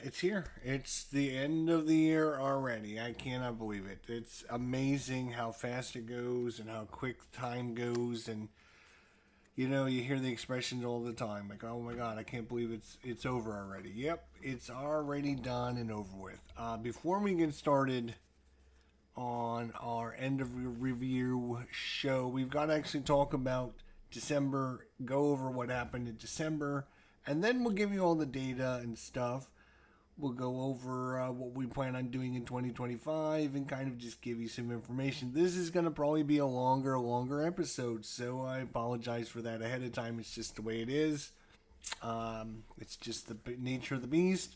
it's here. It's the end of the year already. I cannot believe it. It's amazing how fast it goes and how quick time goes. And you hear the expressions all the time, like, "Oh my God, I can't believe it's over already." Yep, it's already done and over with. Before we get started on our end of review show, we've got to actually talk about December. Go over what happened in December, and then we'll give you all the data and stuff. We'll go over what we plan on doing in 2025 and kind of just give you some information. This is going to probably be a longer episode, so I apologize for that ahead of time. It's just the way it is. It's just the nature of the beast.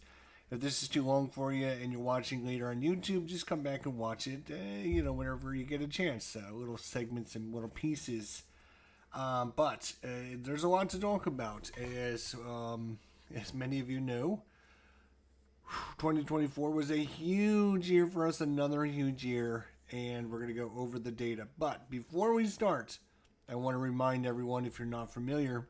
If this is too long for you and you're watching later on YouTube, just come back and watch it, whenever you get a chance. Little segments and little pieces. But there's a lot to talk about. As many of you know, 2024 was a huge year for us, another huge year, and we're going to go over the data. But before we start, I want to remind everyone, if you're not familiar,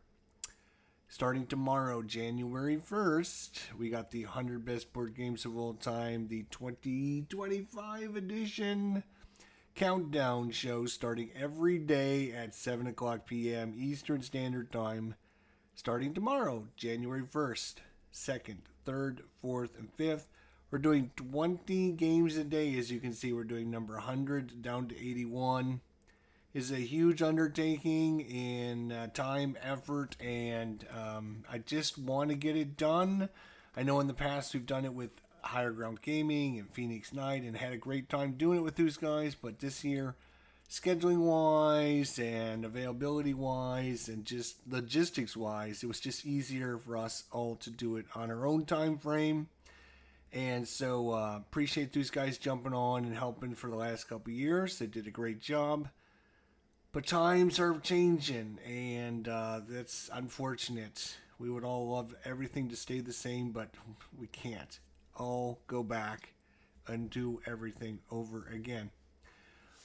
starting tomorrow, January 1st, we got the 100 Best Board Games of All Time, the 2025 edition countdown show, starting every day at 7 o'clock p.m. Eastern Standard Time, starting tomorrow, January 1st, 2nd, 3rd, 4th, and 5th. We're doing 20 games a day. As you can see, we're doing number 100 down to 81. It's a huge undertaking in time, effort, and I just want to get it done. I know in the past we've done it with Higher Ground Gaming and Phoenix Knight and had a great time doing it with those guys, but this year, scheduling wise and availability wise and just logistics wise, it was just easier for us all to do it on our own time frame. And so appreciate those guys jumping on and helping for the last couple of years. They did a great job. But times are changing, and that's unfortunate. We would all love everything to stay the same, but we can't all go back and do everything over again.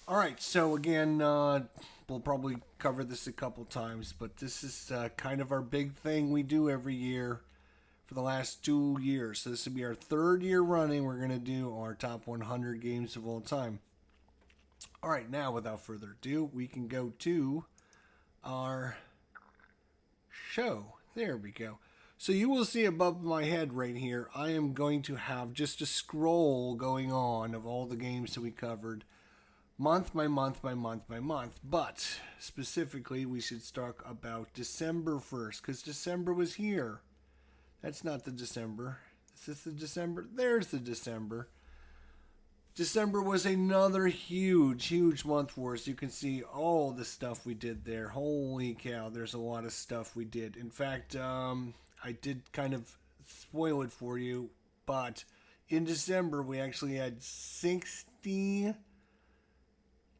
All right, so again, we'll probably cover this a couple times, but this is kind of our big thing we do every year for the last 2 years. So this will be our 3rd year running. We're going to do our top 100 games of all time. All right, now without further ado, we can go to our show. There we go. So you will see above my head right here, I am going to have just a scroll going on of all the games that we covered month by month by month by month. But specifically, we should talk about December 1st, because December was here. That's not the December. Is this the December? There's the December. December was another huge month for us. You can see all the stuff we did there. Holy cow, there's a lot of stuff we did. In fact, I did kind of spoil it for you, but in December we actually had 60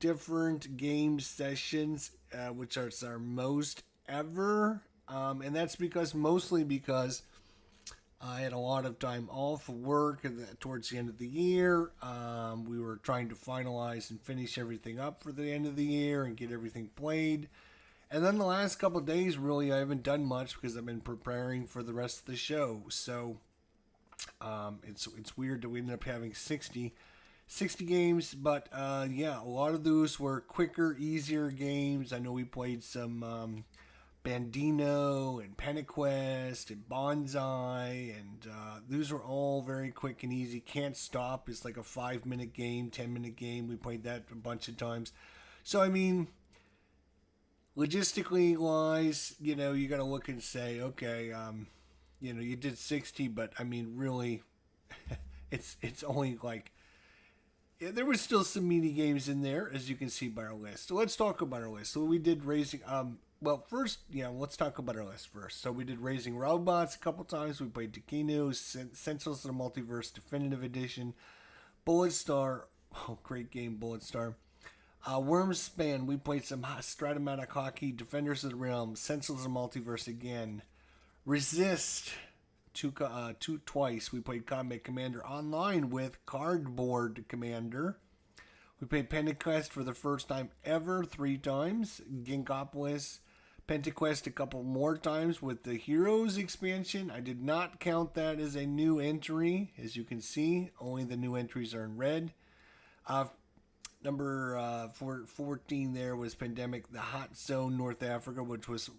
different game sessions, which are our most ever, and that's mostly because I had a lot of time off work towards the end of the year. We were trying to finalize and finish everything up for the end of the year and get everything played. And then the last couple of days, really, I haven't done much because I've been preparing for the rest of the show. So it's weird that we ended up having 60 games, but yeah, a lot of those were quicker, easier games. I know we played some Bandino and PennaQuest and Bonsai, and those were all very quick and easy. Can't Stop is like a 5-minute game, 10-minute game. We played that a bunch of times. So, I mean, logistically wise, you got to look and say, okay, you did 60, but I mean, really, it's only like, yeah, there was still some mini games in there, as you can see by our list. So let's talk about our list. So we did Raising, well, first, let's talk about our list first. So we did Raising Robots a couple times. We played Takino, Essentials of the Multiverse Definitive Edition, Bulletstar, oh, great game, Bulletstar. Wormspan, we played some Stratomatic Hockey, Defenders of the Realm, Essentials of the Multiverse again. Resist, twice. We played Combat Commander Online with Cardboard Commander. We played PennaQuest for the first time ever 3 times. Ginkopolis, PentaQuest a couple more times with the Heroes expansion. I did not count that as a new entry. As you can see, only the new entries are in red. Number 14 there was Pandemic, the Hot Zone North Africa, which was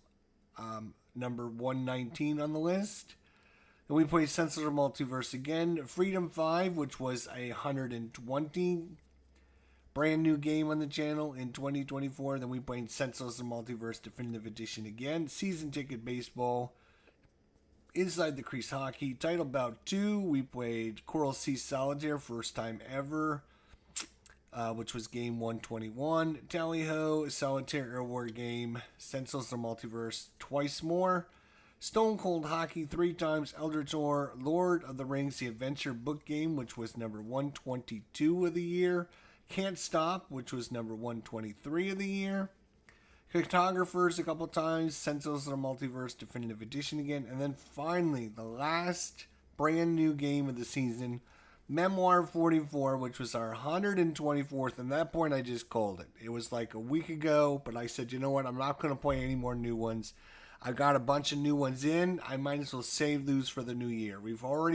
number 119 on the list. And we played Senseless Multiverse again. Freedom 5, which was 120 brand new game on the channel in 2024. Then we played Senseless Multiverse Definitive Edition again. Season Ticket Baseball. Inside the Crease Hockey. Title Bout 2. We played Coral Sea Solitaire, first time ever, which was game 121. Tally Ho, Solitaire Air War game. Senseless Multiverse twice more. Stone Cold Hockey 3 times. Eldritch Lore, Lord of the Rings, the Adventure Book Game, which was number 122 of the year. Can't Stop, which was number 123 of the year. Cartographers a couple times. Senseless Multiverse Definitive Edition again. And then finally, the last brand new game of the season, Memoir 44, which was our 124th. And at that point, I just called it. It was like a week ago, but I said, you know what? I'm not going to play any more new ones. I've got a bunch of new ones in. I might as well save those for the new year. We've more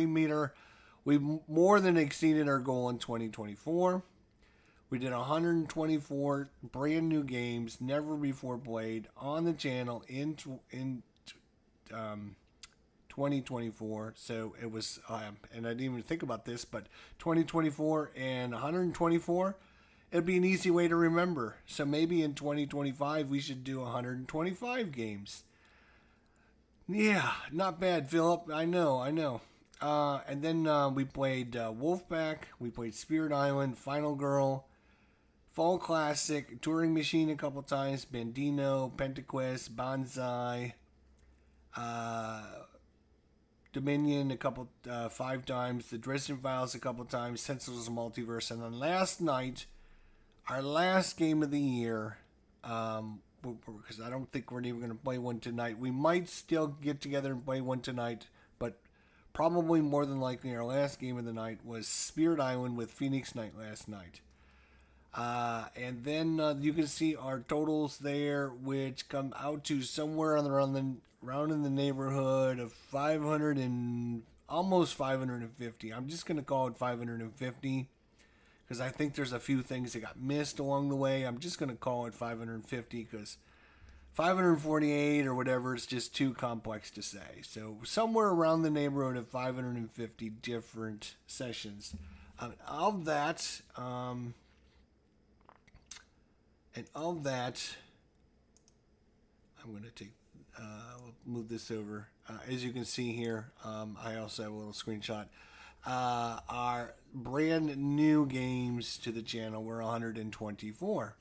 than exceeded our goal in 2024. We did 124 brand new games, never before played, on the channel in 2024. So it was, and I didn't even think about this, but 2024 and 124, it'd be an easy way to remember. So maybe in 2025, we should do 125 games. Yeah, not bad, Philip. I know. And then we played Wolfpack. We played Spirit Island, Final Girl, Fall Classic, Touring Machine a couple times, Bandino, PentaQuest, Bonsai, Dominion a couple, 5 times, The Dresden Files a couple times, Senseless Multiverse, and then last night, our last game of the year, because I don't think we're even going to play one tonight. We might still get together and play one tonight, but probably more than likely our last game of the night was Spirit Island with Phoenix Knight last night. And then you can see our totals there, which come out to somewhere around in the neighborhood of 500 and almost 550. I'm just going to call it 550 because I think there's a few things that got missed along the way. I'm just going to call it 550 because 548 or whatever is just too complex to say. So somewhere around the neighborhood of 550 different sessions. Of that, I'm going to take, we'll move this over. As you can see here, I also have a little screenshot. Our brand new games to the channel were 124.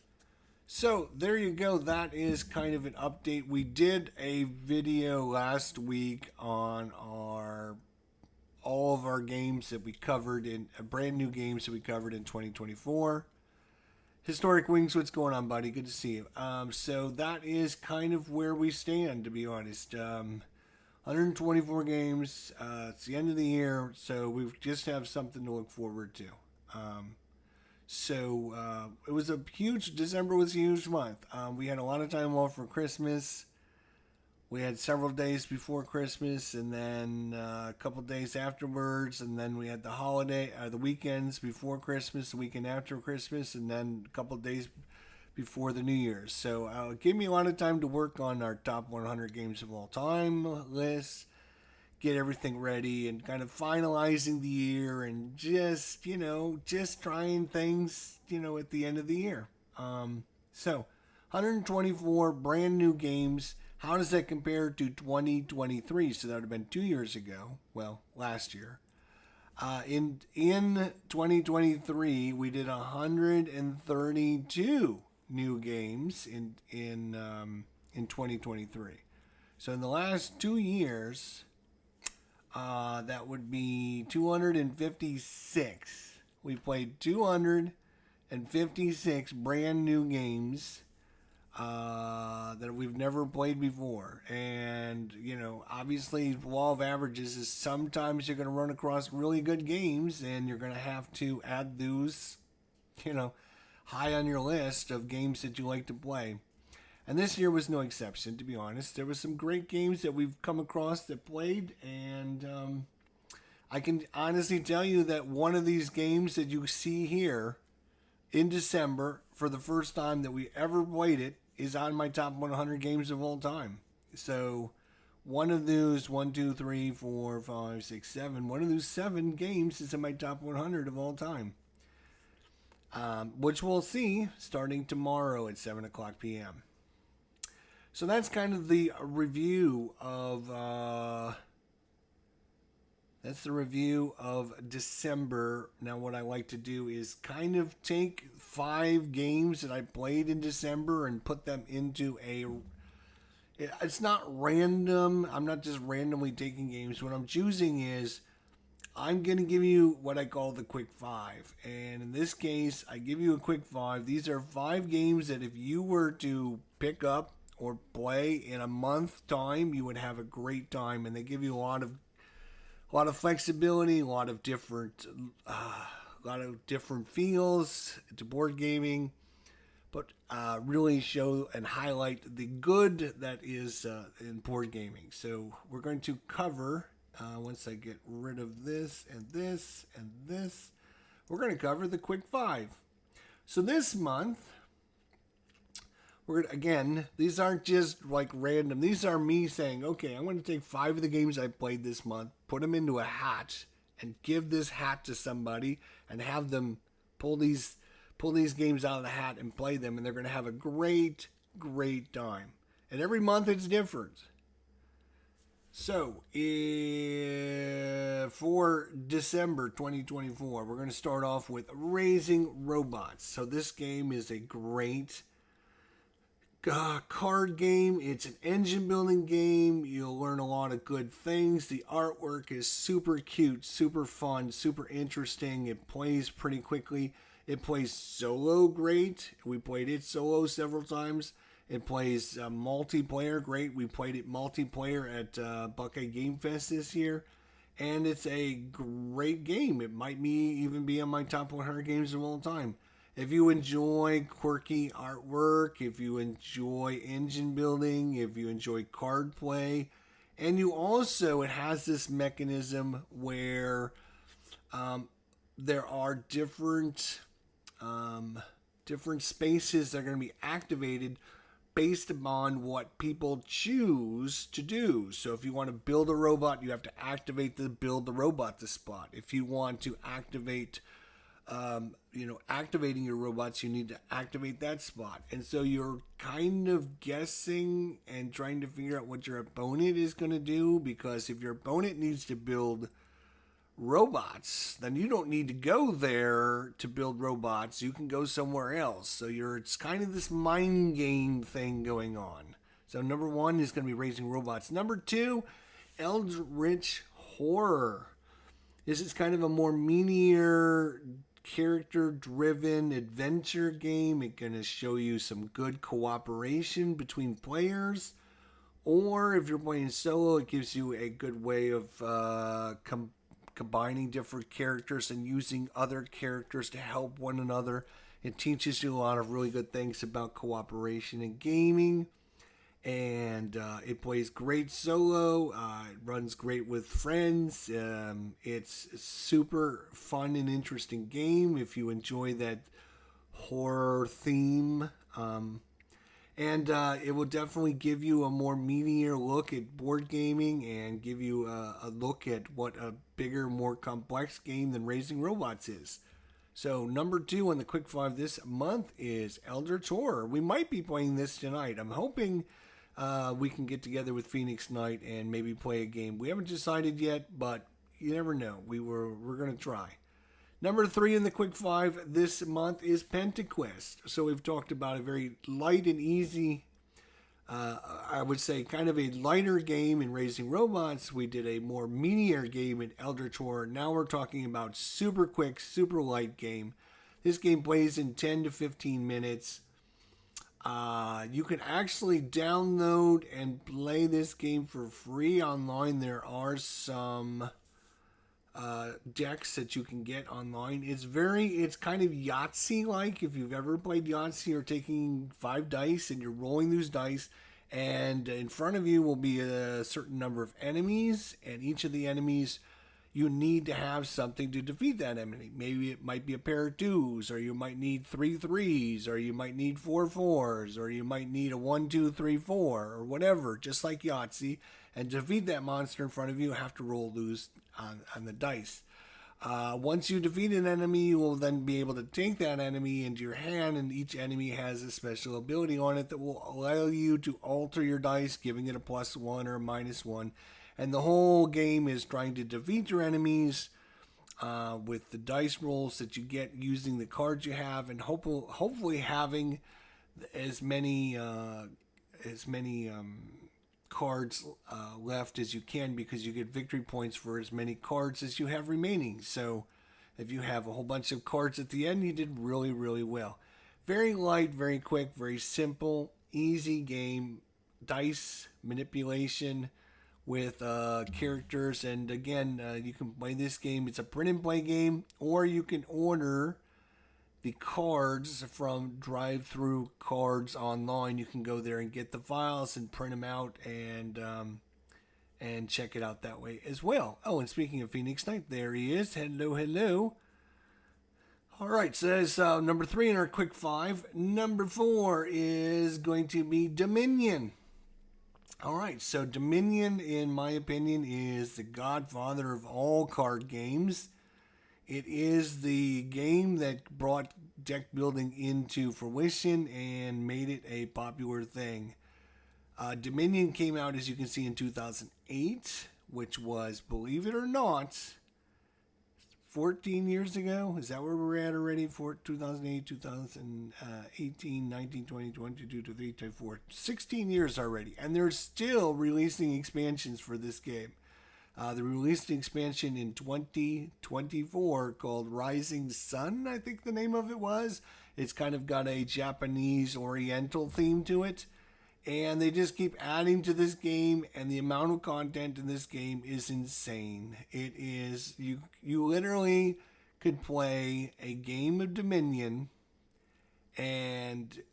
So there you go. That is kind of an update. We did a video last week on all of our games that we covered in brand new games that we covered in 2024. Historic Wings, what's going on, buddy? Good to see you. So that is kind of where we stand, to be honest. 124 games. It's the end of the year, so we just have something to look forward to. It was December was a huge month. We had a lot of time off for Christmas. We had several days before Christmas, and then a couple days afterwards, and then we had the weekends before Christmas, the weekend after Christmas, and then a couple days before the New Year's. So it gave me a lot of time to work on our top 100 games of all time list, get everything ready, and kind of finalizing the year, and just trying things, at the end of the year. So 124 brand new games. How does that compare to 2023? So that would have been 2 years ago. Well, last year. In 2023, we did 132 new games in 2023. So in the last 2 years, that would be 256. We played 256 brand new games that we've never played before. And, obviously the law of averages is sometimes you're going to run across really good games and you're going to have to add those, high on your list of games that you like to play. And this year was no exception, to be honest. There was some great games that we've come across that played, and I can honestly tell you that one of these games that you see here in December for the first time that we ever played it is on my top 100 games of all time. So one of those 1, 2, 3, 4, 5, 6, 7. One of those 7 games is in my top 100 of all time, which we'll see starting tomorrow at 7 o'clock p.m. So that's kind of the review of December. Now what I like to do is kind of take 5 games that I played in December and put them into a... It's not random. I'm not just randomly taking games. What I'm choosing is I'm going to give you what I call the quick 5. And in this case, I give you a quick 5. These are 5 games that if you were to pick up or play in a month time, you would have a great time. And they give you a lot of flexibility, a lot of different feels to board gaming, but really show and highlight the good that is in board gaming. So we're going to cover, once I get rid of this and this and this, we're going to cover the quick 5. So this month, again, these aren't just like random. These are me saying, okay, I'm going to take 5 of the games I played this month, put them into a hat, and give this hat to somebody, and have them pull these games out of the hat and play them, and they're going to have a great, great time. And every month it's different. So, for December 2024, we're going to start off with Raising Robots. So this game is a great card game. It's an engine building game. You'll learn a lot of good things. The artwork is super cute, super fun, super interesting. It plays pretty quickly. It plays solo great. We played it solo several times. It plays multiplayer great. We played it multiplayer at Buckeye Game Fest this year. And it's a great game. It might even be on my top 100 games of all time. If you enjoy quirky artwork, if you enjoy engine building, if you enjoy card play, and it has this mechanism where there are different spaces that are going to be activated based upon what people choose to do. So if you want to build a robot, you have to activate the build the robot spot. If you want to activate activating your robots, you need to activate that spot. And so you're kind of guessing and trying to figure out what your opponent is going to do, because if your opponent needs to build robots, then you don't need to go there to build robots. You can go somewhere else. So it's kind of this mind game thing going on. So number 1 is going to be Raising Robots. Number 2, Eldritch Horror. This is kind of a more meatier, character-driven adventure game. It's going to show you some good cooperation between players. Or if you're playing solo, it gives you a good way of combining different characters and using other characters to help one another. It teaches you a lot of really good things about cooperation in gaming. And it plays great solo. It runs great with friends. It's a super fun and interesting game if you enjoy that horror theme. And it will definitely give you a more meatier look at board gaming and give you a look at what a bigger, more complex game than Raising Robots is. So number 2 on the Quick 5 this month is Eldritch Horror. We might be playing this tonight. I'm hoping we can get together with Phoenix Knight and maybe play a game. We haven't decided yet, but you never know. We're going to try. Number 3 in the Quick 5 this month is Pentaquest. So we've talked about a very light and easy, I would say kind of a lighter game in Raising Robots. We did a more meatier game in Eldritch Horror. Now we're talking about super quick, super light game. This game plays in 10 to 15 minutes. You can actually download and play this game for free online. There are some decks that you can get online. It's kind of Yahtzee like, if you've ever played Yahtzee, or taking 5 dice and you're rolling those dice, and in front of you will be a certain number of enemies, and each of the enemies, you need to have something to defeat that enemy. Maybe it might be a pair of 2s, or you might need 3 3s, or you might need 4 4s, or you might need a 1 2 3 4, or whatever, just like Yahtzee. And to defeat that monster in front of you, you have to roll those on the dice. Once you defeat an enemy, you will then be able to take that enemy into your hand, and each enemy has a special ability on it that will allow you to alter your dice, giving it a +1 or a -1. And the whole game is trying to defeat your enemies with the dice rolls that you get using the cards you have, and hopefully having as many cards left as you can, because you get victory points for as many cards as you have remaining. So if you have a whole bunch of cards at the end, you did really, really well. Very light, very quick, very simple, easy game. Dice manipulation with characters. And again, you can play this game. It's a print and play game, or you can order the cards from Drive-Thru Cards online. You can go there and get the files and print them out, and check it out that way as well. Oh, and speaking of Phoenix Knight, there he is. Hello, hello. All right, so that's number 3 in our quick 5. Number 4 is going to be Dominion. All right, so Dominion, in my opinion, is the godfather of all card games. It is the game that brought deck building into fruition and made it a popular thing. Dominion came out, as you can see, in 2008, which was, believe it or not, 14 years ago. Is that where we're at already? 2008, 2018, 19, 20, 22, 23, 24. 16 years already. And they're still releasing expansions for this game. They released an expansion in 2024 called Rising Sun, I think the name of it was. It's kind of got a Japanese Oriental theme to it. And they just keep adding to this game, and the amount of content in this game is insane. It is, you literally could play a game of Dominion, and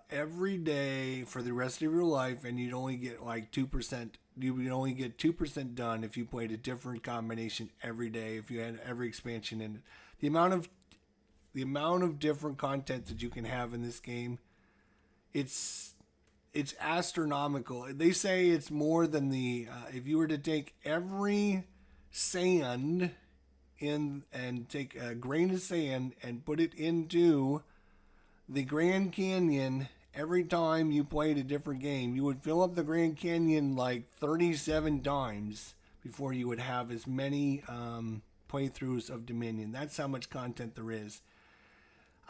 every day for the rest of your life, and you'd only get like 2%. You would only get 2% done if you played a different combination every day, if you had every expansion in it. The amount of different content that you can have in this game, it's astronomical. They say it's more than if you were to take every sand in and take a grain of sand and put it into the Grand Canyon every time you played a different game, you would fill up the Grand Canyon like 37 times before you would have as many playthroughs of Dominion. That's how much content there is.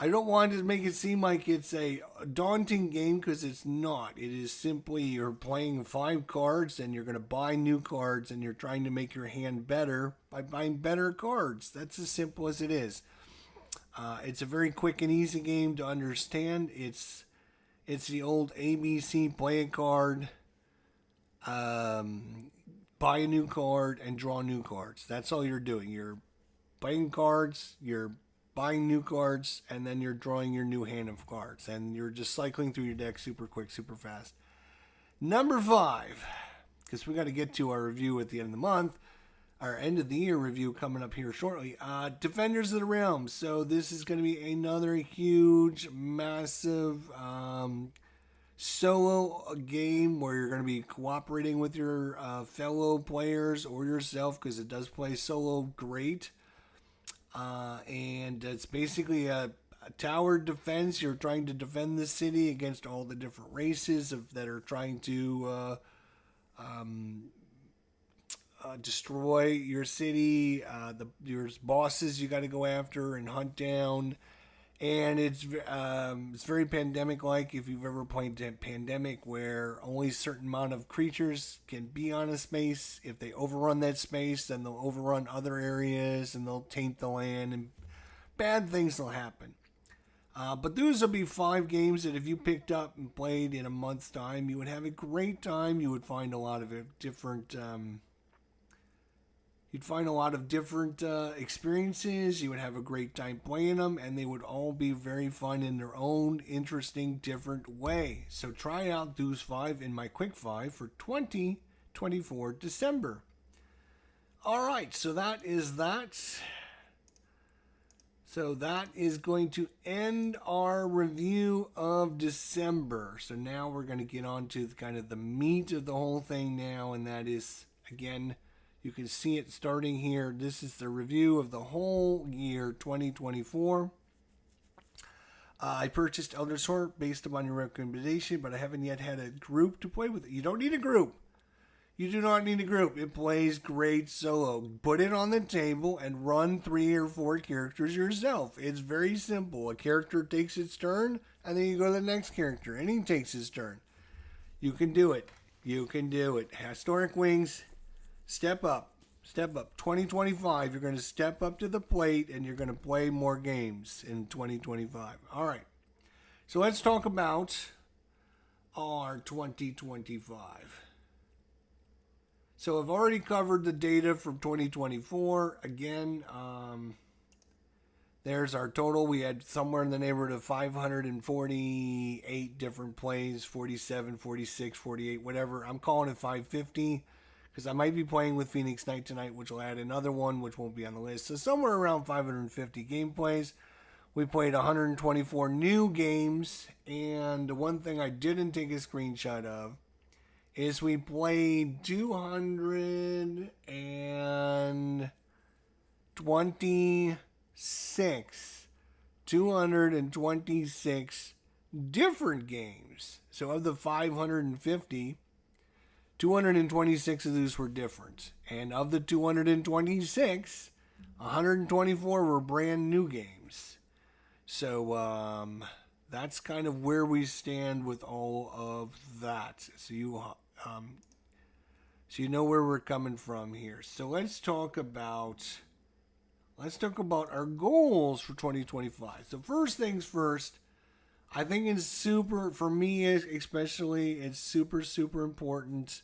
I don't want to make it seem like it's a daunting game, because it's not. It is simply you're playing 5 cards and you're going to buy new cards, and you're trying to make your hand better by buying better cards. That's as simple as it is. It's a very quick and easy game to understand. It's the old ABC: play a card, buy a new card, and draw new cards. That's all you're doing. You're playing cards, you're buying new cards, and then you're drawing your new hand of cards, and you're just cycling through your deck super quick, super fast. Number 5, because we got to get to our review at the end of the month, our end of the year review coming up here shortly. Defenders of the Realm. So this is going to be another huge, massive solo game where you're going to be cooperating with your fellow players or yourself, because it does play solo great. And it's basically a tower defense. You're trying to defend the city against all the different races that are trying to destroy your city. There's bosses you got to go after and hunt down. And it's very Pandemic-like. If you've ever played Pandemic, where only a certain amount of creatures can be on a space. If they overrun that space, then they'll overrun other areas, and they'll taint the land, and bad things will happen. But those will be 5 games that if you picked up and played in a month's time, you would have a great time. You would find a lot of different You'd find a lot of different experiences. You would have a great time playing them, and they would all be very fun in their own interesting, different way. So try out those 5 in my quick 5 for 2024 December. All right, so that is that. So that is going to end our review of December. So now we're going to get on to kind of the meat of the whole thing now, and that is, again, you can see it starting here. This is the review of the whole year 2024. I purchased Elder Scrolls based upon your recommendation, but I haven't yet had a group to play with it. You don't need a group. You do not need a group. It plays great solo. Put it on the table and run 3 or 4 characters yourself. It's very simple. A character takes its turn, and then you go to the next character, and he takes his turn. You can do it. You can do it. Historic Wings, step up. Step up. 2025, you're going to step up to the plate, and you're going to play more games in 2025. All right. So let's talk about our 2025. So I've already covered the data from 2024. Again, there's our total. We had somewhere in the neighborhood of 548 different plays, 47, 46, 48, whatever. I'm calling it 550 because I might be playing with Phoenix Knight tonight, which will add another one, which won't be on the list. So somewhere around 550 gameplays. We played 124 new games, and the one thing I didn't take a screenshot of is we played 226 different games. So of the 550, 226 of those were different. And of the 226, 124 were brand new games. So that's kind of where we stand with all of that. So you know where we're coming from here. So let's talk about our goals for 2025. So first things first, I think it's super, for me especially, it's super important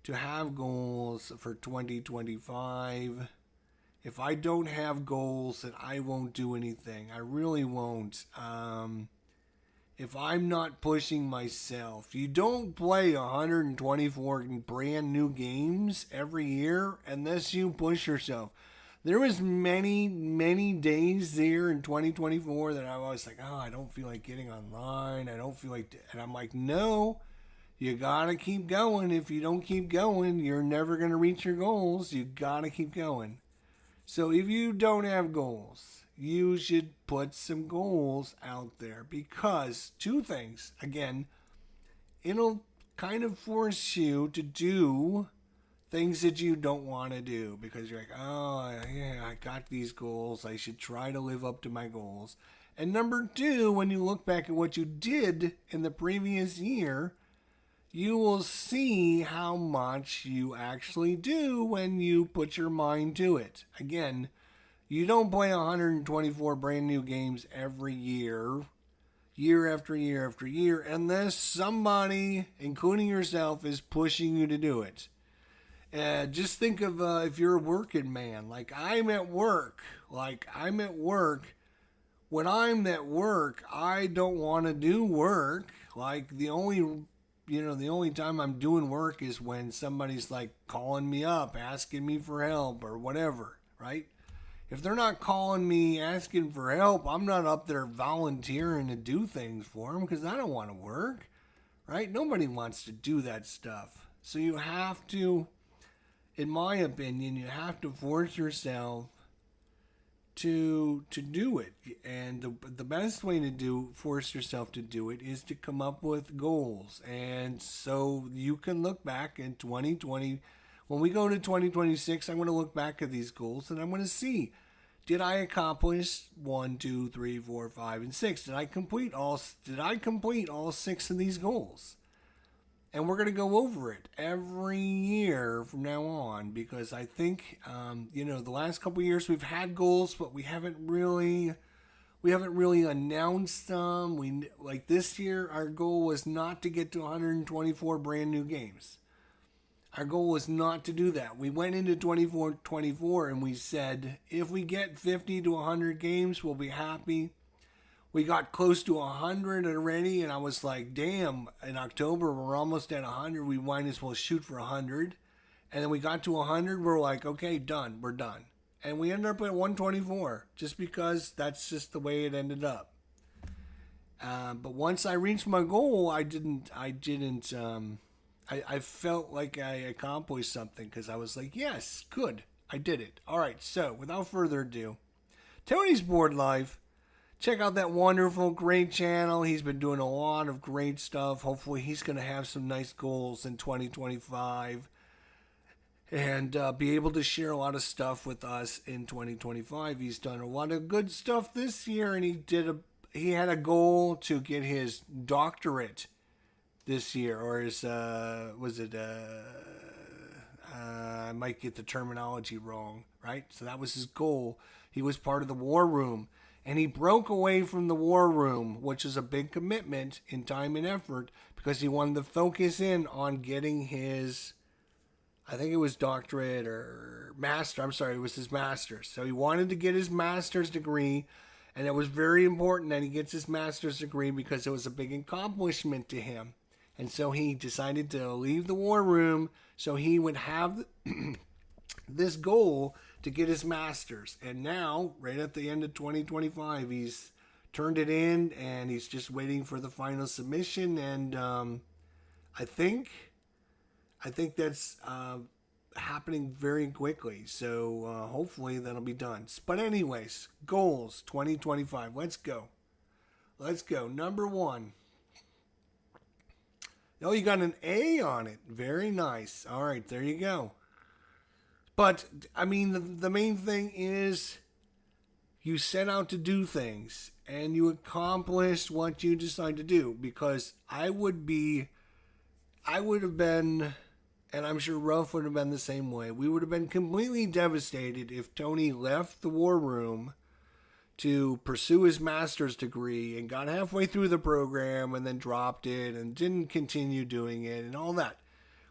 to have goals for 2025. If I don't have goals, then I won't do anything. I really won't. If I'm not pushing myself, you don't play 124 brand new games every year unless you push yourself. There was many days there in 2024 that I was like, oh, I don't feel like getting online. I don't feel like, and I'm like, no, you gotta keep going. If you don't keep going, you're never gonna reach your goals. You gotta keep going. So if you don't have goals, you should put some goals out there, because 2 things. Again, it'll kind of force you to do things that you don't want to do, because you're like, oh, yeah, I got these goals. I should try to live up to my goals. And number 2, when you look back at what you did in the previous year, you will see how much you actually do when you put your mind to it. Again, you don't play 124 brand new games every year, year after year after year, unless somebody, including yourself, is pushing you to do it. Just think of if you're a working man. Like I'm at work. When I'm at work, I don't want to do work. Like the only time I'm doing work is when somebody's like calling me up, asking me for help or whatever, right? If they're not calling me asking for help, I'm not up there volunteering to do things for them, because I don't want to work, right? Nobody wants to do that stuff. So you have to, in my opinion, you have to force yourself to do it. And the best way to force yourself to do it is to come up with goals. And so you can look back in 2020. When we go to 2026, I'm going to look back at these goals and I'm going to see, did I accomplish 1, 2, 3, 4, 5, and 6? Did I complete all 6 of these goals? And we're going to go over it every year from now on, because I think, the last couple of years we've had goals, but we haven't really announced them. Like this year, our goal was not to get to 124 brand new games. Our goal was not to do that. We went into 24 and we said, if we get 50 to 100 games, we'll be happy. We got close to 100 already, and I was like, damn, in October, we're almost at 100. We might as well shoot for 100. And then we got to 100. We're like, okay, done. We're done. And we ended up at 124 just because that's just the way it ended up. But once I reached my goal, I felt like I accomplished something because I was like, yes, good. I did it. All right. So without further ado, Tony's Board Life. Check out that wonderful, great channel. He's been doing a lot of great stuff. Hopefully, he's going to have some nice goals in 2025 and be able to share a lot of stuff with us in 2025. He's done a lot of good stuff this year, and he had a goal to get his doctorate this year, or his I might get the terminology wrong, right? So that was his goal. He was part of the War Room. And he broke away from the War Room, which is a big commitment in time and effort, because he wanted to focus in on getting his, I think it was doctorate or master. I'm sorry, it was his master's. So he wanted to get his master's degree, and it was very important that he gets his master's degree because it was a big accomplishment to him. And so he decided to leave the War Room so he would have this goal to get his master's. And now, right at the end of 2025, he's turned it in and he's just waiting for the final submission. And I think that's happening very quickly. So hopefully that'll be done. But anyways, goals 2025. Let's go. Number 1. Oh, you got an A on it. Very nice. All right, there you go. But, I mean, the main thing is you set out to do things and you accomplished what you decide to do. Because I would have been, and I'm sure Ruff would have been the same way, we would have been completely devastated if Tony left the War Room to pursue his master's degree and got halfway through the program and then dropped it and didn't continue doing it and all that.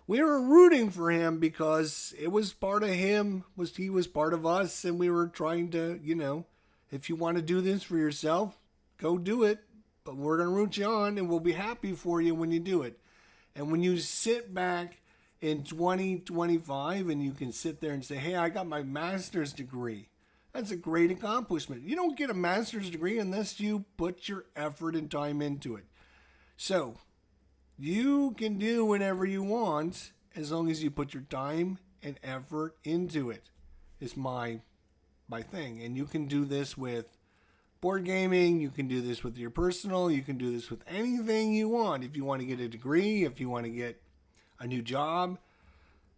We were rooting for him because it was part of him, he was part of us, and we were trying to, if you want to do this for yourself, go do it. But we're going to root you on, and we'll be happy for you when you do it. And when you sit back in 2025 and you can sit there and say, hey, I got my master's degree, that's a great accomplishment. You don't get a master's degree unless you put your effort and time into it. So, you can do whatever you want as long as you put your time and effort into it. Is my thing. And you can do this with board gaming. You can do this with your personal. You can do this with anything you want. If you want to get a degree, if you want to get a new job,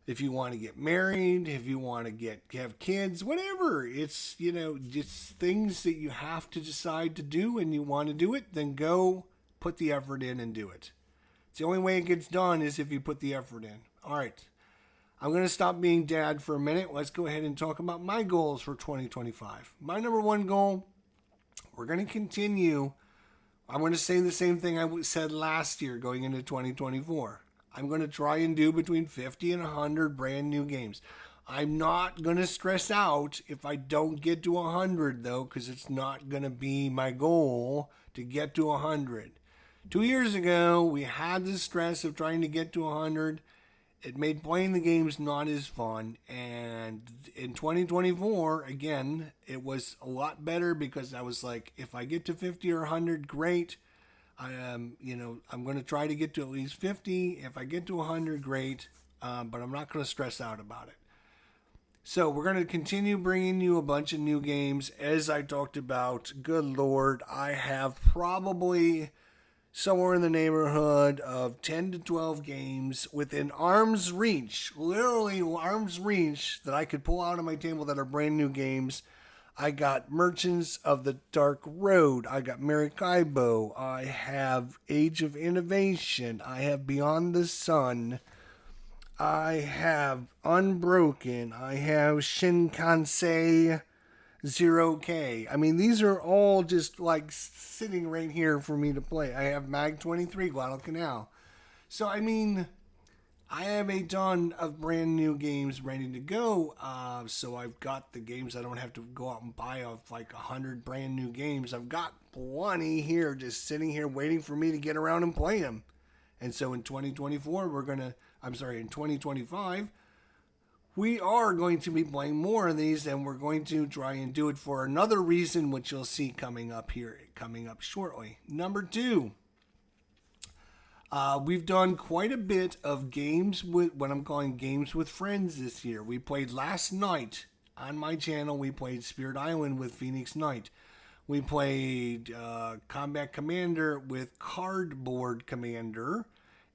if you want to get married, if you want to have kids, whatever. It's, just things that you have to decide to do and you want to do it, then go put the effort in and do it. The only way it gets done is if you put the effort in. All right. I'm going to stop being dad for a minute. Let's go ahead and talk about my goals for 2025. My number 1 goal, we're going to continue. I'm going to say the same thing I said last year going into 2024. I'm going to try and do between 50 and 100 brand new games. I'm not going to stress out if I don't get to 100, though, because it's not going to be my goal to get to 100. 2 years ago, we had the stress of trying to get to 100. It made playing the games not as fun. And in 2024, again, it was a lot better because I was like, if I get to 50 or 100, great. I'm going to try to get to at least 50. If I get to 100, great. But I'm not going to stress out about it. So we're going to continue bringing you a bunch of new games. As I talked about, good Lord, I have probably somewhere in the neighborhood of 10 to 12 games within arm's reach, literally arm's reach, that I could pull out on my table that are brand new games. I got Merchants of the Dark Road. I got Maracaibo. I have Age of Innovation. I have Beyond the Sun. I have Unbroken. I have Shinkansen 0K. I mean, these are all just like sitting right here for me to play. I have Mag 23, Guadalcanal. So, I mean, I have a ton of brand new games ready to go. So I've got the games I don't have to go out and buy of like 100 brand new games. I've got plenty here just sitting here waiting for me to get around and play them. And so in 2024, in 2025, we are going to be playing more of these, and we're going to try and do it for another reason, which you'll see coming up shortly. Number 2. We've done quite a bit of games with what I'm calling games with friends this year. We played last night on my channel. We played Spirit Island with Phoenix Knight. We played Combat Commander with Cardboard Commander.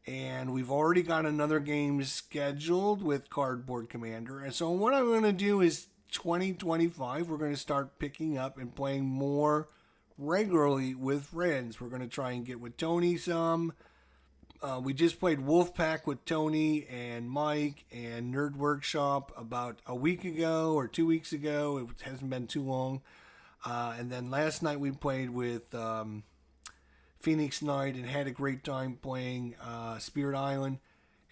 And we've already got another game scheduled with Cardboard Commander. And so what I'm going to do is 2025, we're going to start picking up and playing more regularly with friends. We're going to try and get with Tony some. We just played Wolfpack with Tony and Mike and Nerd Workshop about a week ago or 2 weeks ago. It hasn't been too long. And then last night we played with Phoenix Knight and had a great time playing Spirit Island.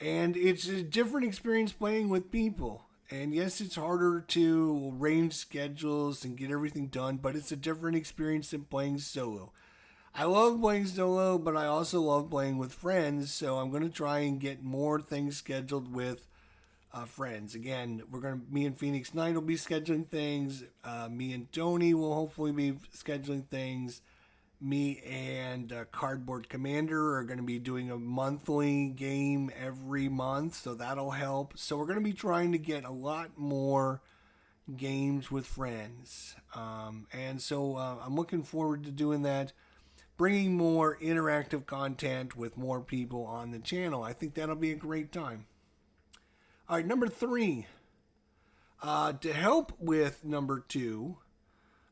And it's a different experience playing with people. And yes, it's harder to arrange schedules and get everything done, but it's a different experience than playing solo. I love playing solo, but I also love playing with friends, so I'm going to try and get more things scheduled with friends. Again, me and Phoenix Knight will be scheduling things. Me and Tony will hopefully be scheduling things. Me and Cardboard Commander are going to be doing a monthly game every month, so that'll help. So we're going to be trying to get a lot more games with friends. And so I'm looking forward to doing that. Bringing more interactive content with more people on the channel. I think that'll be a great time. All right, number 3. To help with number 2,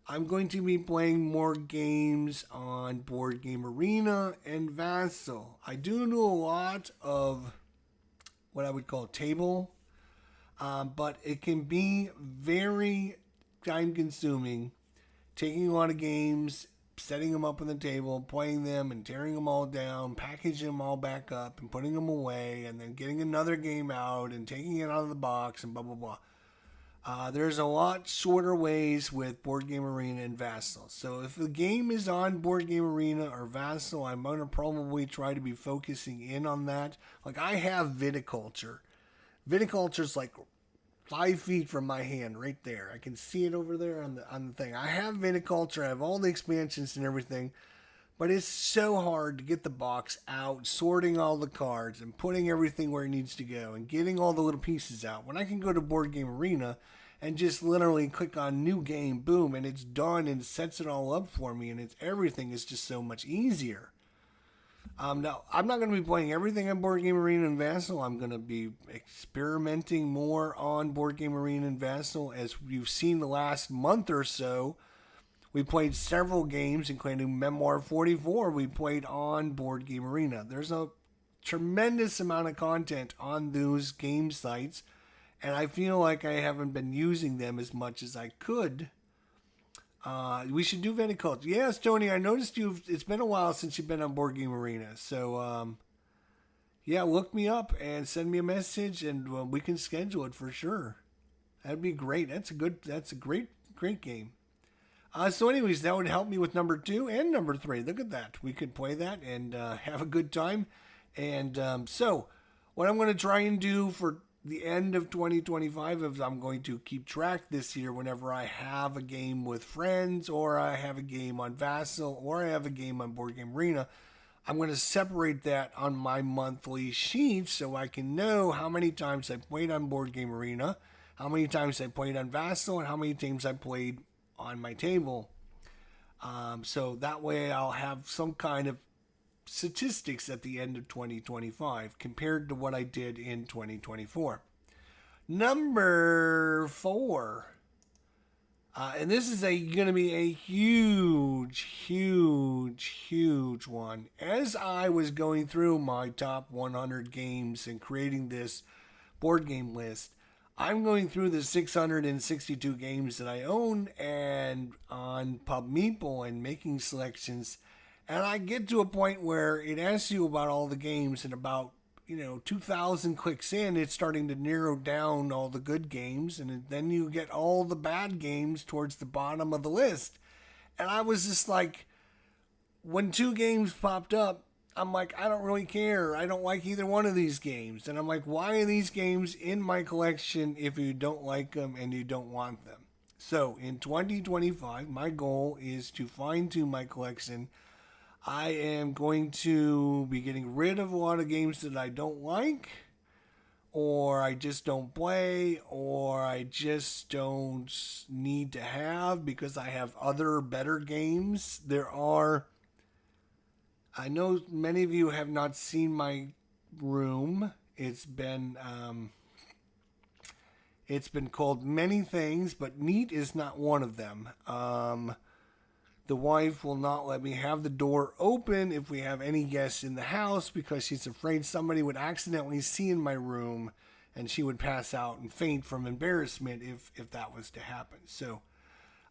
I'm going to be playing more games on Board Game Arena and Vassal. I do a lot of what I would call table, but it can be very time-consuming, taking a lot of games, setting them up on the table, playing them and tearing them all down, packaging them all back up and putting them away, and then getting another game out and taking it out of the box and blah, blah, blah. There's a lot shorter ways with Board Game Arena and Vassal. So if the game is on Board Game Arena or Vassal, I'm going to probably try to be focusing in on that. Like I have Viticulture. Viticulture's like 5 feet from my hand right there. I can see it over there on the thing. I have Viticulture. I have all the expansions and everything. But it's so hard to get the box out, sorting all the cards and putting everything where it needs to go and getting all the little pieces out. When I can go to Board Game Arena and just literally click on new game, boom, and it's done and sets it all up for me, and everything is just so much easier. Now, I'm not going to be playing everything on Board Game Arena and Vassal. I'm going to be experimenting more on Board Game Arena and Vassal. As you've seen the last month or so, we played several games, including Memoir 44. We played on Board Game Arena. There's a tremendous amount of content on those game sites, and I feel like I haven't been using them as much as I could. We should do Viticulture. Yes, Tony, I noticed it's been a while since you've been on Board Game Arena. So, yeah, look me up and send me a message, and we can schedule it for sure. That'd be great. That's a great game. So anyways, that would help me with number 2 and number 3. Look at that. We could play that and have a good time. And so what I'm going to try and do for the end of 2025 is I'm going to keep track this year whenever I have a game with friends, or I have a game on Vassal, or I have a game on Board Game Arena. I'm going to separate that on my monthly sheet so I can know how many times I played on Board Game Arena, how many times I played on Vassal, and how many times I played on my table. So that way I'll have some kind of statistics at the end of 2025 compared to what I did in 2024. Number 4. And this is going to be a huge one. As I was going through my top 100 games and creating this board game list, I'm going through the 662 games that I own and on PubMeeple and making selections. And I get to a point where it asks you about all the games and about 2,000 clicks in, it's starting to narrow down all the good games, and then you get all the bad games towards the bottom of the list. And I was just like, when 2 games popped up, I'm like, I don't really care. I don't like either one of these games. And I'm like, why are these games in my collection if you don't like them and you don't want them? So in 2025, my goal is to fine tune my collection. I am going to be getting rid of a lot of games that I don't like, or I just don't play, or I just don't need to have because I have other better games. I know many of you have not seen my room. It's been called many things, but neat is not one of them. The wife will not let me have the door open if we have any guests in the house because she's afraid somebody would accidentally see in my room and she would pass out and faint from embarrassment if that was to happen. So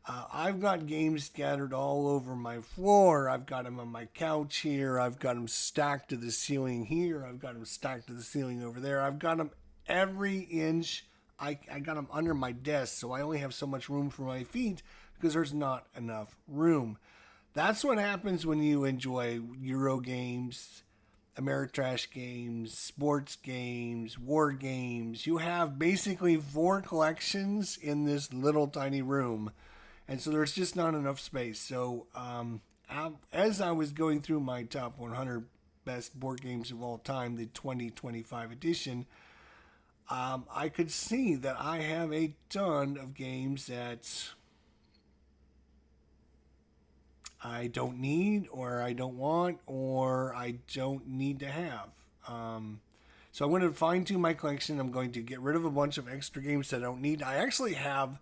I've got games scattered all over my floor. I've got them on my couch here. I've got them stacked to the ceiling here. I've got them stacked to the ceiling over there. I've got them every inch. I got them under my desk, so I only have so much room for my feet because there's not enough room. That's what happens when you enjoy Euro games, Ameritrash games, sports games, war games. You have basically 4 collections in this little tiny room. And so there's just not enough space. So as I was going through my top 100 best board games of all time, the 2025 edition, I could see that I have a ton of games that I don't need, or I don't want, or I don't need to have. So I'm going to fine tune my collection. I'm going to get rid of a bunch of extra games that I don't need. I actually have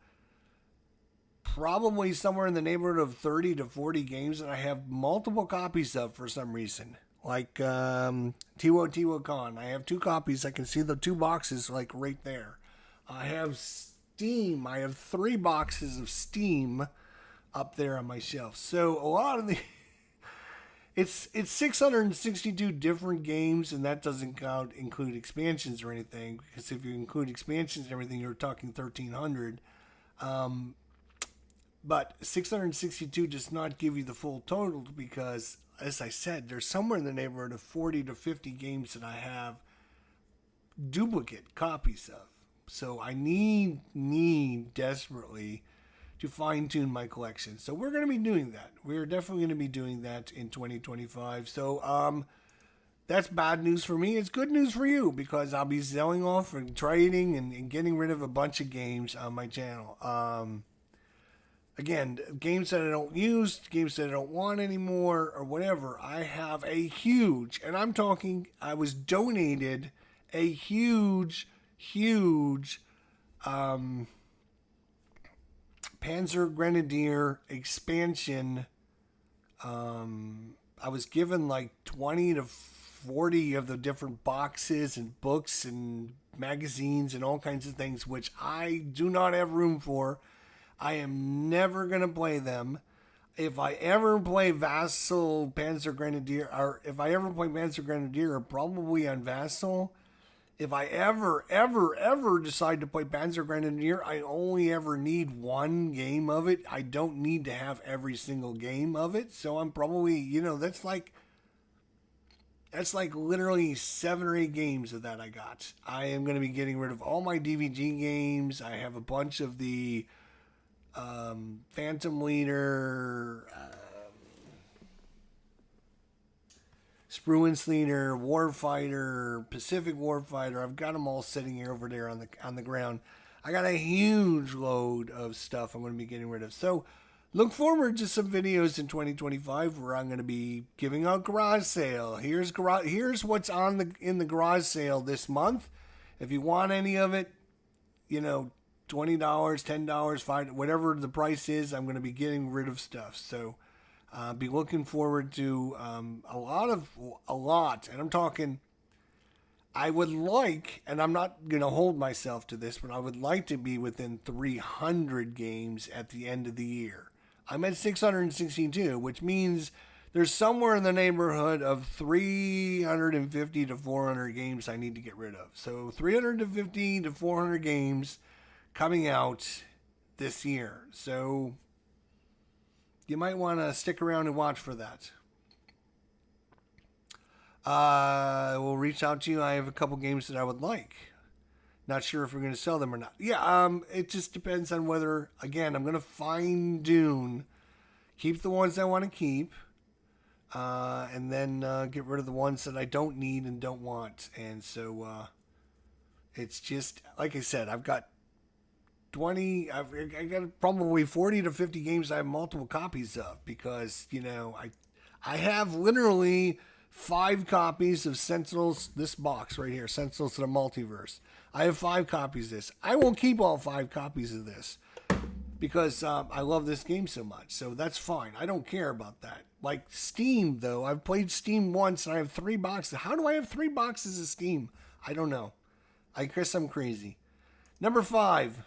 probably somewhere in the neighborhood of 30 to 40 games that I have multiple copies of for some reason. Like Teotihuacan. I have 2 copies. I can see the 2 boxes like right there. I have Steam. I have 3 boxes of Steam up there on my shelf. So a lot of the it's 662 different games, and that doesn't include expansions or anything, because if you include expansions and everything, you're talking 1,300. But 662 does not give you the full total because, as I said, there's somewhere in the neighborhood of 40 to 50 games that I have duplicate copies of. So I need desperately to fine tune my collection. So we're going to be doing that. We're definitely going to be doing that in 2025. So that's bad news for me. It's good news for you because I'll be selling off and trading and getting rid of a bunch of games on my channel. Again, games that I don't use, games that I don't want anymore, or whatever. I have a huge, and I'm talking, I was donated a huge Panzer Grenadier expansion. I was given like 20 to 40 of the different boxes and books and magazines and all kinds of things, which I do not have room for. I am never going to play them. If I ever play Vassal Panzer Grenadier, or if I ever play Panzer Grenadier, probably on Vassal. If I ever decide to play Panzer Grenadier, I only ever need 1 game of it. I don't need to have every single game of it. So I'm probably, that's like literally 7 or 8 games of that I got. I am going to be getting rid of all my DVG games. I have a bunch of the Phantom Leader, Spruensleader, Warfighter, Pacific Warfighter. I've got them all sitting here over there on the ground. I got a huge load of stuff I'm going to be getting rid of. So look forward to some videos in 2025 where I'm going to be giving out garage sale. Here's what's in the garage sale this month. If you want any of it, $20, $10, $5, whatever the price is, I'm going to be getting rid of stuff. So be looking forward to a lot. And I'm talking, I would like, and I'm not going to hold myself to this, but I would like to be within 300 games at the end of the year. I'm at 662, which means there's somewhere in the neighborhood of 350 to 400 games I need to get rid of. So 350 to 400 games coming out this year. So you might want to stick around and watch for that. We'll reach out to you. I have a couple games that I would like. Not sure if we're going to sell them or not. Yeah, it just depends on whether, again, I'm going to fine tune, keep the ones I want to keep, and then get rid of the ones that I don't need and don't want. And so it's just, like I said, I've got I got probably 40 to 50 games I have multiple copies of because, I have literally 5 copies of Sentinels, this box right here, Sentinels of the Multiverse. I have 5 copies of this. I won't keep all 5 copies of this because I love this game so much. So that's fine. I don't care about that. Like Steam, though. I've played Steam once and I have 3 boxes. How do I have 3 boxes of Steam? I don't know. I guess I'm crazy. Number 5.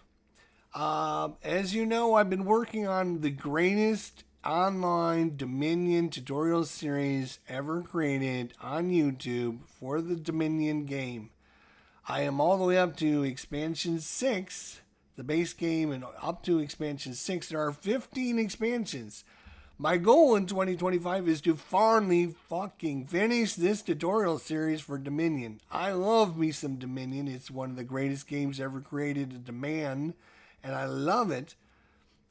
As you know, I've been working on the greatest online Dominion tutorial series ever created on YouTube for the Dominion game. I am all the way up to expansion 6, the base game, and up to expansion 6. There are 15 expansions. My goal in 2025 is to finally fucking finish this tutorial series for Dominion. I love me some Dominion. It's one of the greatest games ever created to demand, and I love it.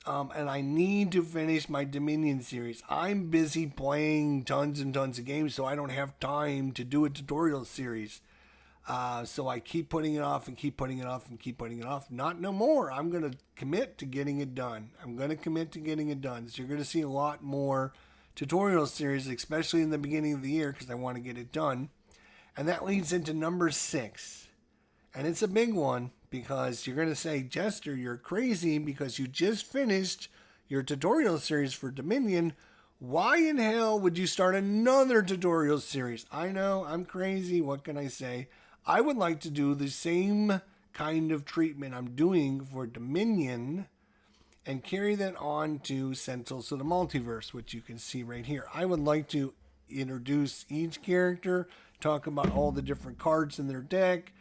And I need to finish my Dominion series. I'm busy playing tons and tons of games, so I don't have time to do a tutorial series. So I keep putting it off and keep putting it off and keep putting it off. Not no more. I'm going to commit to getting it done. So you're going to see a lot more tutorial series, especially in the beginning of the year, because I want to get it done. And that leads into number 6. And it's a big one because you're going to say, Jester, you're crazy because you just finished your tutorial series for Dominion. Why in hell would you start another tutorial series? I know, I'm crazy. What can I say? I would like to do the same kind of treatment I'm doing for Dominion and carry that on to Sentinels of the Multiverse, which you can see right here. I would like to introduce each character, talk about all the different cards in their deck,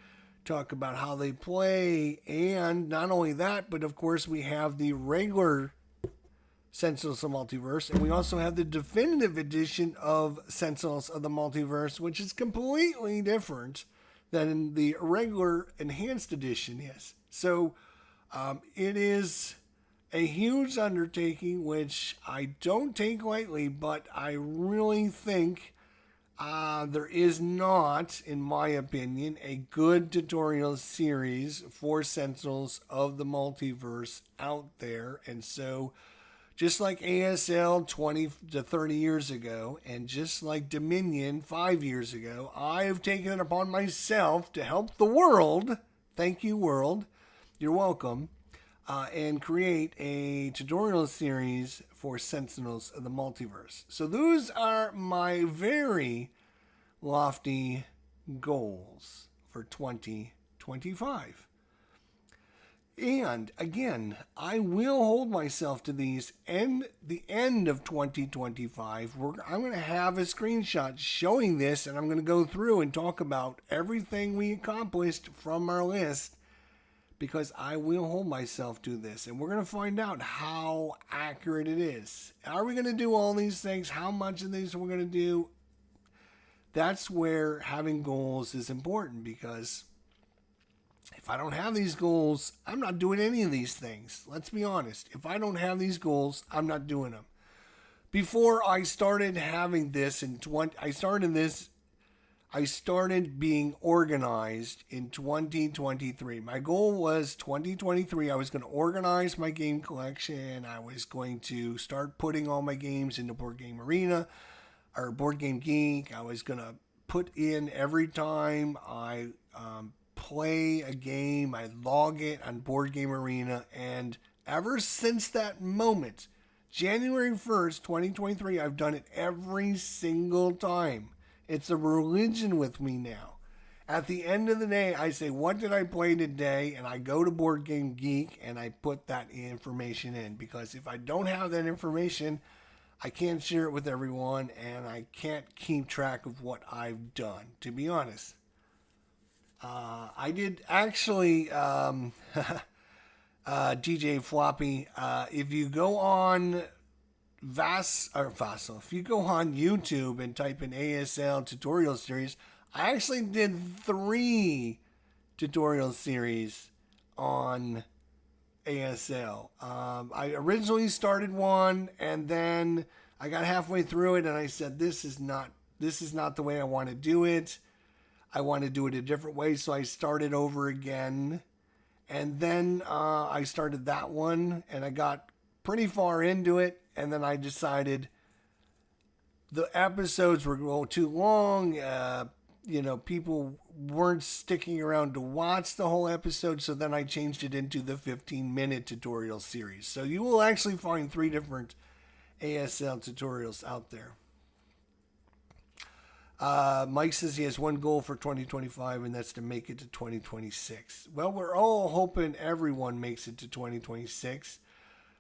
talk about how they play, and not only that, but of course we have the regular Sentinels of the Multiverse, and we also have the definitive edition of Sentinels of the Multiverse, which is completely different than the regular enhanced edition is. So it is a huge undertaking, which I don't take lightly, but I really think there is not, in my opinion, a good tutorial series for Sentinels of the Multiverse out there. And so just like ASL 20 to 30 years ago, and just like Dominion 5 years ago, I have taken it upon myself to help the world. Thank you, world. You're welcome. And create a tutorial series for Sentinels of the Multiverse. So those are my very lofty goals for 2025. And again, I will hold myself to these. And the end of 2025, I'm going to have a screenshot showing this, and I'm going to go through and talk about everything we accomplished from our list, because I will hold myself to this. And we're going to find out how accurate it is. Are we going to do all these things? How much of these we're going to do? That's where having goals is important, because if I don't have these goals, I'm not doing any of these things. Let's be honest. If I don't have these goals, I'm not doing them. Before I started having this I started being organized in 2023. My goal was 2023. I was going to organize my game collection. I was going to start putting all my games into Board Game Arena or Board Game Geek. I was going to put in every time I play a game, I log it on Board Game Arena, and ever since that moment, January 1st, 2023, I've done it every single time. It's a religion with me now. At the end of the day, I say, what did I play today? And I go to Board Game Geek and I put that information in, because if I don't have that information, I can't share it with everyone, and I can't keep track of what I've done, to be honest. I did actually, DJ Floppy, if you go on if you go on YouTube and type in ASL tutorial series, I actually did 3 tutorial series on ASL. I originally started one, and then I got halfway through it, and I said, "This is not the way I want to do it. I want to do it a different way." So I started over again, and then I started that one, and I got pretty far into it, and then I decided the episodes were going too long. People weren't sticking around to watch the whole episode, so then I changed it into the 15-minute tutorial series. So you will actually find 3 different ASL tutorials out there. Mike says he has one goal for 2025, and that's to make it to 2026. Well, we're all hoping everyone makes it to 2026.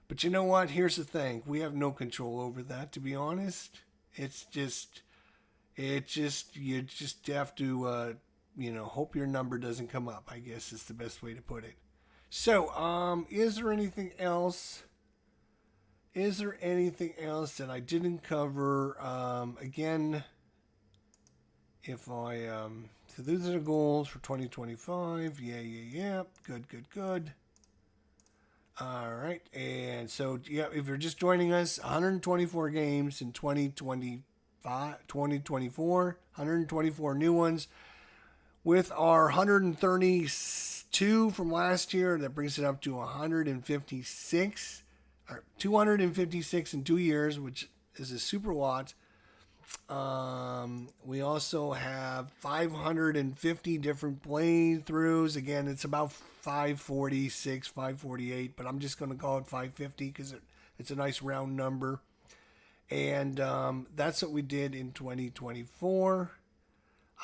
But you know what? Here's the thing. We have no control over that, to be honest. You just have to, hope your number doesn't come up, I guess is the best way to put it. So, is there anything else? Is there anything else that I didn't cover? Again, if I, so those are the goals for 2025. Yeah. Good. All right. And so, yeah, if you're just joining us, 124 games in 2024, 124 new ones. With our 132 from last year, that brings it up to 156, or 256 in 2 years, which is a super lot. We also have 550 different playthroughs. Again, it's about 546, 548, but I'm just going to call it 550 because it's a nice round number. And that's what we did in 2024.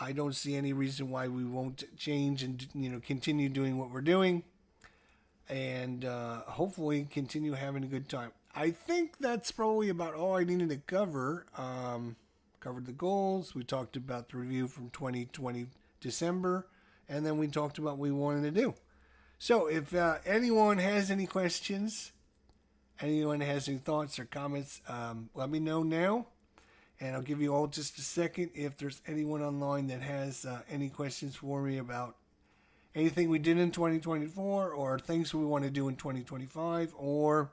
I don't see any reason why we won't change and continue doing what we're doing, and hopefully continue having a good time. I think that's probably about all I needed to cover. Covered the goals. We talked about the review from 2020 December, and then we talked about what we wanted to do. So if anyone has any questions, anyone has any thoughts or comments, let me know now. And I'll give you all just a second if there's anyone online that has any questions for me about anything we did in 2024 or things we want to do in 2025 or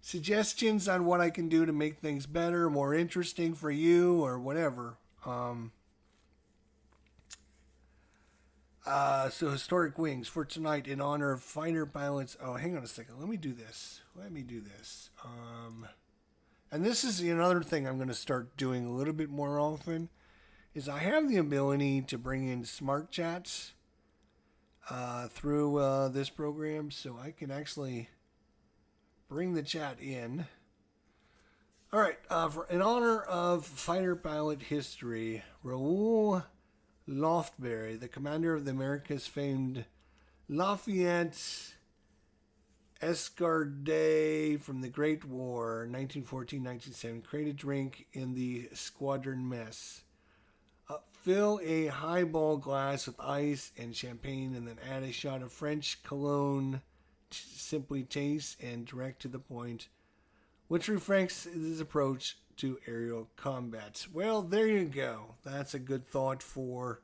suggestions on what I can do to make things better, more interesting for you or whatever. So Historic Wings for tonight in honor of fighter pilots. Oh, hang on a second. Let me do this. And this is another thing I'm going to start doing a little bit more often, is I have the ability to bring in smart chats through this program, so I can actually bring the chat in. All right, in honor of fighter pilot history, Raoul Loftbury, the commander of the America's famed Lafayette Escadrille from the Great War, 1914-1917, create a drink in the squadron mess. Fill a highball glass with ice and champagne, and then add a shot of French cologne. Simply taste and direct to the point, which reflects his approach to aerial combat. Well, there you go. That's a good thought for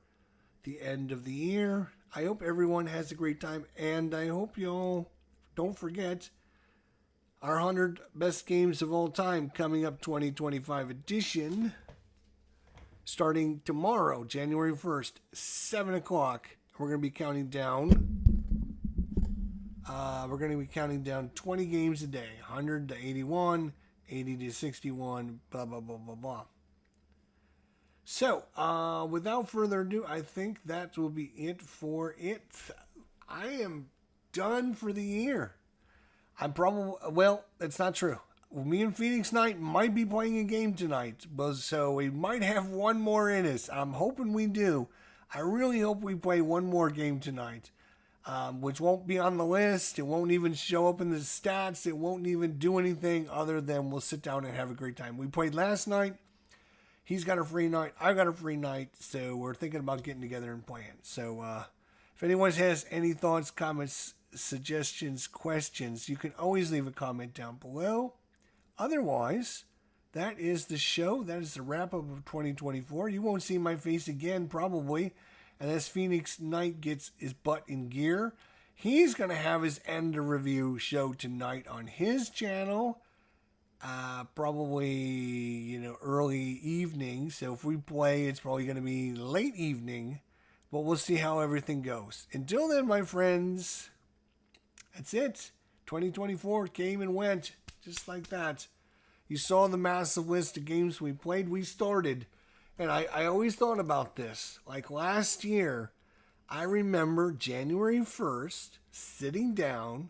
the end of the year. I hope everyone has a great time, and I hope y'all don't forget our 100 best games of all time coming up 2025 edition, starting tomorrow, January 1st, 7 o'clock. We're going to be counting down. We're going to be counting down 20 games a day, 100 to 81, 80 to 61, blah, blah, blah, blah, blah. So, without further ado, I think that will be it for it. I am done for the year. I'm probably, well, that's not true. Me and Phoenix Knight might be playing a game tonight, so we might have one more in us. I'm hoping we do. I really hope we play one more game tonight. which won't be on the list. It won't even show up in the stats. It won't even do anything other than we'll sit down and have a great time. We played last night. He's got a free night. I got a free night. So we're thinking about getting together and playing. So if anyone has any thoughts, comments, suggestions, questions, you can always leave a comment down below. Otherwise, that is the show. That is the wrap-up of 2024. You won't see my face again, probably, unless Phoenix Knight gets his butt in gear. He's going to have his end-of-review show tonight on his channel. Probably, early evening. So if we play, it's probably going to be late evening. But we'll see how everything goes. Until then, my friends, that's it. 2024 came and went. Just like that. You saw the massive list of games we played. We started. And I always thought about this. Like last year, I remember January 1st sitting down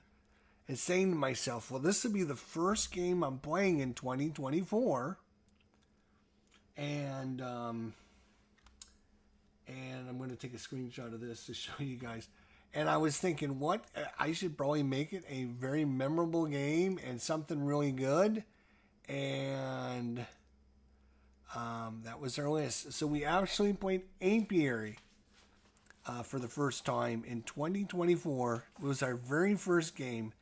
and saying to myself, well, this will be the first game I'm playing in 2024. And I'm going to take a screenshot of this to show you guys. And I was thinking, I should probably make it a very memorable game and something really good. And that was our list. So we actually played Apiary for the first time in 2024. It was our very first game.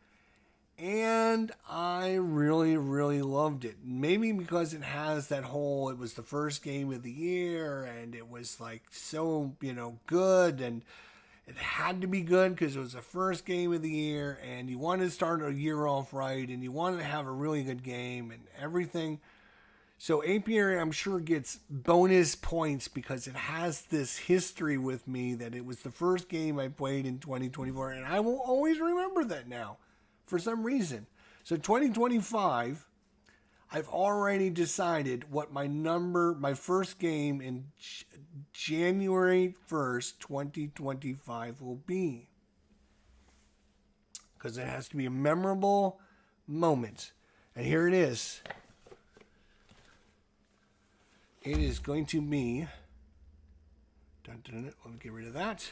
And I really, really loved it. Maybe because it has that whole, it was the first game of the year, and it was like so, good, and it had to be good because it was the first game of the year, and you wanted to start a year off right, and you wanted to have a really good game and everything. So Apiary, I'm sure, gets bonus points because it has this history with me that it was the first game I played in 2024, and I will always remember that now. For some reason. So 2025, I've already decided what my first game in January 1st, 2025 will be. Because it has to be a memorable moment. And here it is. It is going to be... Let me get rid of that.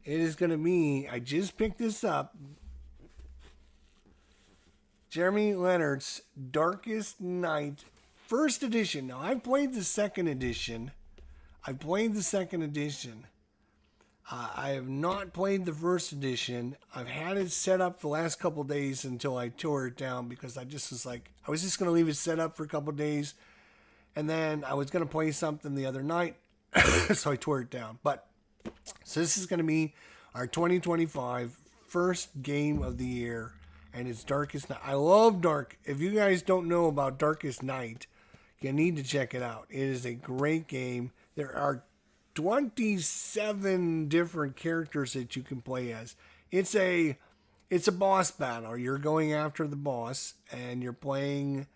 It is going to be... I just picked this up. Jeremy Leonard's Darkest Night, first edition. Now, I've played the second edition. I have not played the first edition. I've had it set up the last couple days until I tore it down because I just was like, I was just going to leave it set up for a couple days. And then I was going to play something the other night. So I tore it down. So this is going to be our 2025 first game of the year. And it's Darkest Night. I love Dark. If you guys don't know about Darkest Night, you need to check it out. It is a great game. There are 27 different characters that you can play as. It's a boss battle. You're going after the boss, and you're playing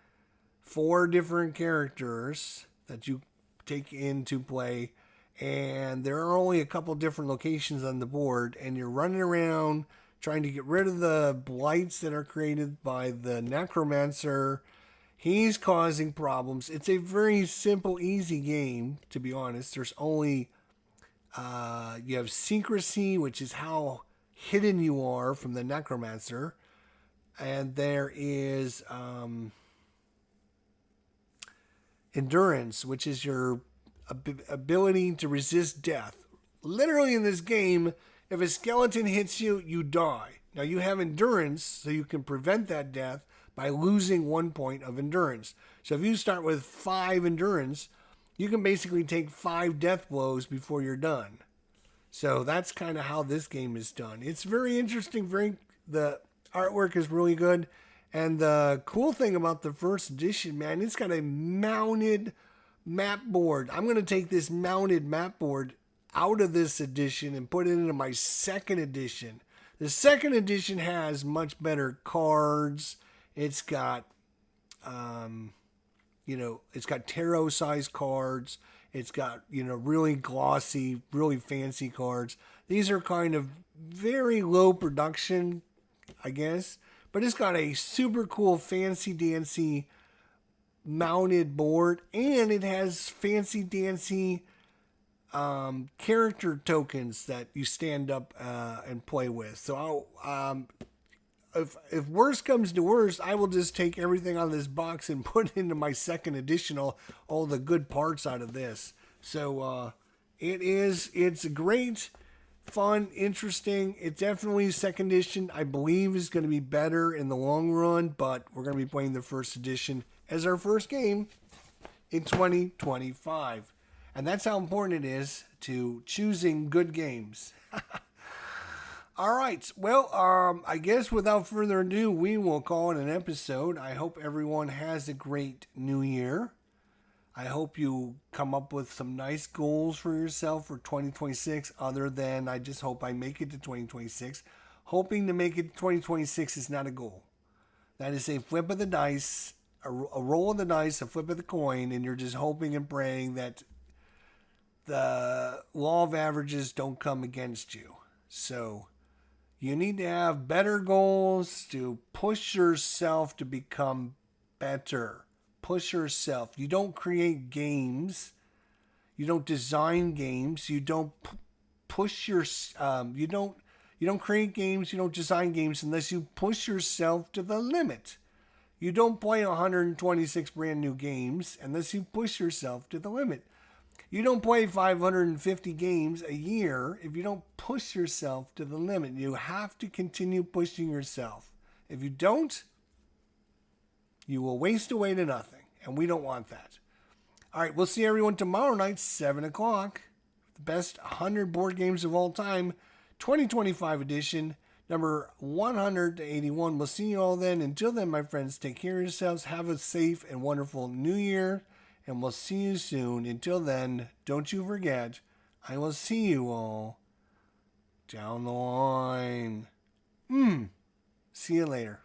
4 different characters that you take into play. And there are only a couple different locations on the board, and you're running around trying to get rid of the blights that are created by the necromancer. He's causing problems. It's a very simple, easy game, to be honest. There's only, you have secrecy, which is how hidden you are from the necromancer. And there is endurance, which is your ability to resist death. Literally in this game, if a skeleton hits you, you die. Now you have endurance, so you can prevent that death by losing 1 point of endurance. So if you start with 5 endurance, you can basically take 5 death blows before you're done. So that's kind of how this game is done. It's very interesting. The artwork is really good. And the cool thing about the first edition, man, it's got a mounted map board. I'm going to take this mounted map board out of this edition and put it into my second edition. The second edition has much better cards. It's got, it's got tarot size cards. It's got, really glossy, really fancy cards. These are kind of very low production, I guess, but it's got a super cool fancy dancy mounted board, and it has fancy dancy character tokens that you stand up and play with. So if worst comes to worst, I will just take everything out of this box and put into my second edition, all the good parts out of this. So it's great, fun, interesting. It definitely second edition, I believe, is going to be better in the long run, but we're going to be playing the first edition as our first game in 2025. And that's how important it is to choosing good games. All right. Well, I guess without further ado, we will call it an episode. I hope everyone has a great new year. I hope you come up with some nice goals for yourself for 2026, other than I just hope I make it to 2026. Hoping to make it to 2026 is not a goal. That is a flip of the dice, a roll of the dice, a flip of the coin, and you're just hoping and praying that the law of averages don't come against you. So you need to have better goals to push yourself to become better. Push yourself. You don't create games. You don't design games. You don't push your. You don't create games. You don't design games unless you push yourself to the limit. You don't play 126 brand new games unless you push yourself to the limit. You don't play 550 games a year if you don't push yourself to the limit. You have to continue pushing yourself. If you don't, you will waste away to nothing, and we don't want that. All right, we'll see everyone tomorrow night, 7 o'clock. The best 100 board games of all time, 2025 edition, number 181. We'll see you all then. Until then, my friends, take care of yourselves. Have a safe and wonderful new year. And we'll see you soon. Until then, don't you forget, I will see you all down the line. See you later.